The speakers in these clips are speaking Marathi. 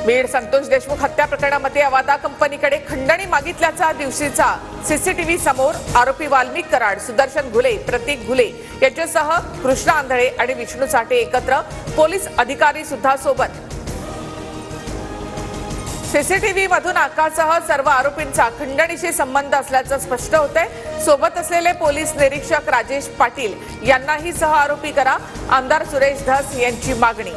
बीड संतोष देशमुख हत्या प्रकरणामध्ये अवादा कंपनीकडे खंडणी मागितल्याचा दिवशीचा सीसीटीव्ही समोर आरोपी वाल्मिक कराड, सुदर्शन घुले, प्रतीक घुले यांच्यासह कृष्णा आंधळे आणि विष्णू साठे एकत्र, पोलीस अधिकारी सुद्धा सोबत। सीसीटीव्ही मधून आकासह सर्व आरोपींचा खंडणीशी संबंध असल्याचं स्पष्ट होतंय। सोबत असलेले पोलीस निरीक्षक राजेश पाटील यांनाही सह आरोपी करा, आमदार सुरेश धस यांची मागणी।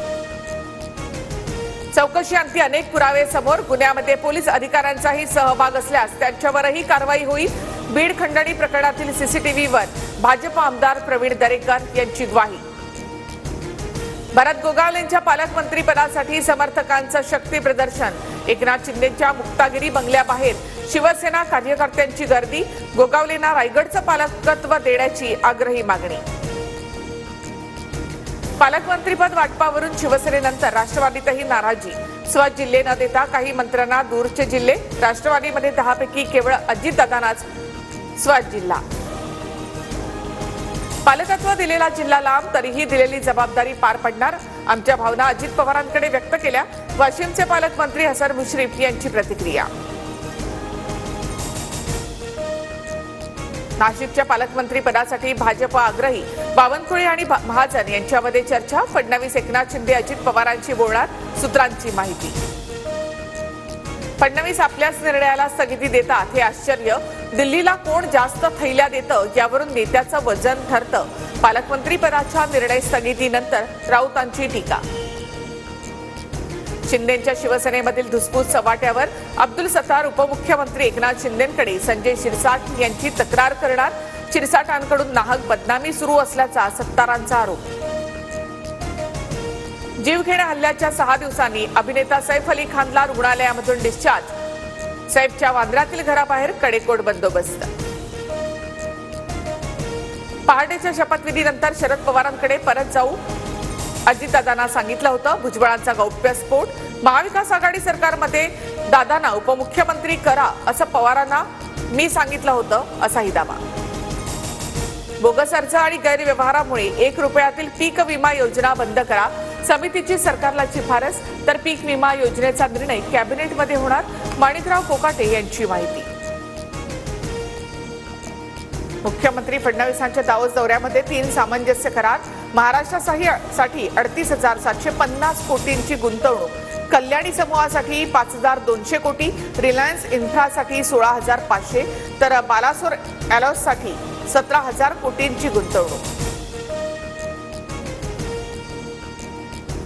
चौकशी अंती अनेक पुरावे समोर, गुन्ह्यामध्ये पोलीस अधिकाऱ्यांचाही सहभाग असल्यास त्यांच्यावरही कारवाई होईल। बीड खंडणी प्रकरणातील सीसीटीव्हीवर भाजप आमदार प्रवीण दरेकर यांची ग्वाही। भरत गोगावलेंच्या पालकमंत्रीपदासाठी समर्थकांचं शक्ती प्रदर्शन, एकनाथ शिंदेंच्या मुक्तागिरी बंगल्याबाहेर शिवसेना कार्यकर्त्यांची गर्दी, गोगावलेंना रायगडचं पालकत्व देण्याची आग्रही मागणी। पालकमंत्रीपद वाटपावरून शिवसेनेनंतर राष्ट्रवादीतही नाराजी, स्वत जिल्हे न देता काही मंत्र्यांना दूरचे जिल्हे, राष्ट्रवादीमध्ये 10 पैकी केवळ अजितदादांनाच स्वत जिल्हा। पालकत्व दिलेला जिल्हा लांब, तरीही दिलेली जबाबदारी पार पडणार, आमच्या भावना अजित पवारांकडे व्यक्त केल्या, वाशिमचे पालकमंत्री हसन मुश्रीफ यांची प्रतिक्रिया। नाशिकच्या पालकमंत्री पदासाठी भाजप आग्रही, बावनकुळे आणि महाजन यांच्यामध्ये चर्चा, फडणवीस एकनाथ शिंदे अजित पवारांशी बोलणार, सूत्रांची माहिती। फडणवीस आपल्याच निर्णयाला स्थगिती देतात हे आश्चर्य, दिल्लीला कोण जास्त थैल्या देतं यावरून नेत्याचं वजन ठरतं, पालकमंत्री पदाच्या निर्णय स्थगितीनंतर राऊतांची टीका। शिंदेंच्या शिवसेनेमधील धुसफूस चव्हाट्यावर अब्दुल सत्तार उपमुख्यमंत्री एकनाथ शिंदेंकडे संजय शिरसाट यांची तक्रार करणार, शिरसाटांकडून नाहक बदनामी सुरू असल्याचा सत्तारांचा आरोप। जीवघेण्या हल्ल्याच्या 6 दिवसांनी अभिनेता सैफ अली खानला रुग्णालयामधून डिस्चार्ज, सैफच्या वांद्र्यातील घराबाहेर कडेकोट बंदोबस्त। पहाटेच्या शपथविधीनंतर शरद पवारांकडे परत जाऊ अजितदादांना सांगितलं होतं, भुजबळांचा गौप्यस्फोट, महाविकास आघाडी सरकारमध्ये दादांना उपमुख्यमंत्री करा असं पवारांना मी सांगितलं होतं, असाही दावा। बोगस अर्ज आणि गैरव्यवहारामुळे 1 रुपयातील पीक विमा योजना बंद करा, समितीची सरकारला शिफारस, तर पीक विमा योजनेचा निर्णय कॅबिनेटमध्ये होणार, माणिकराव कोकाटे यांची माहिती। मुख्यमंत्री फडणवीसांच्या दावोस दौऱ्यामध्ये 3 सामंजस्य करार, महाराष्ट्रासाठी 38,750 कोटींची गुंतवणूक, कल्याणी समूहासाठी 5,200 कोटी, रिलायन्स इन्फ्रासाठी 16,500, तर बालासोर ॲलॉससाठी 17,000 कोटींची गुंतवणूक।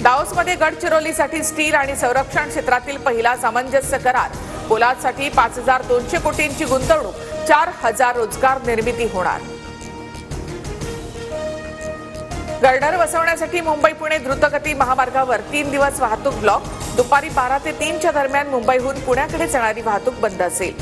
दावोसमध्ये गडचिरोलीसाठी स्टील आणि संरक्षण क्षेत्रातील पहिला सामंजस्य करार, पोलादसाठी 5,200 कोटींची गुंतवणूक, 4,000 रोजगार निर्मिती होणार। गर्डर बसवण्यासाठी मुंबई पुणे द्रुतगती महामार्गावर 3 दिवस वाहतूक ब्लॉक, दुपारी 12 ते 3 च्या दरम्यान मुंबईहून पुण्याकडे जाणारी वाहतूक बंद असेल।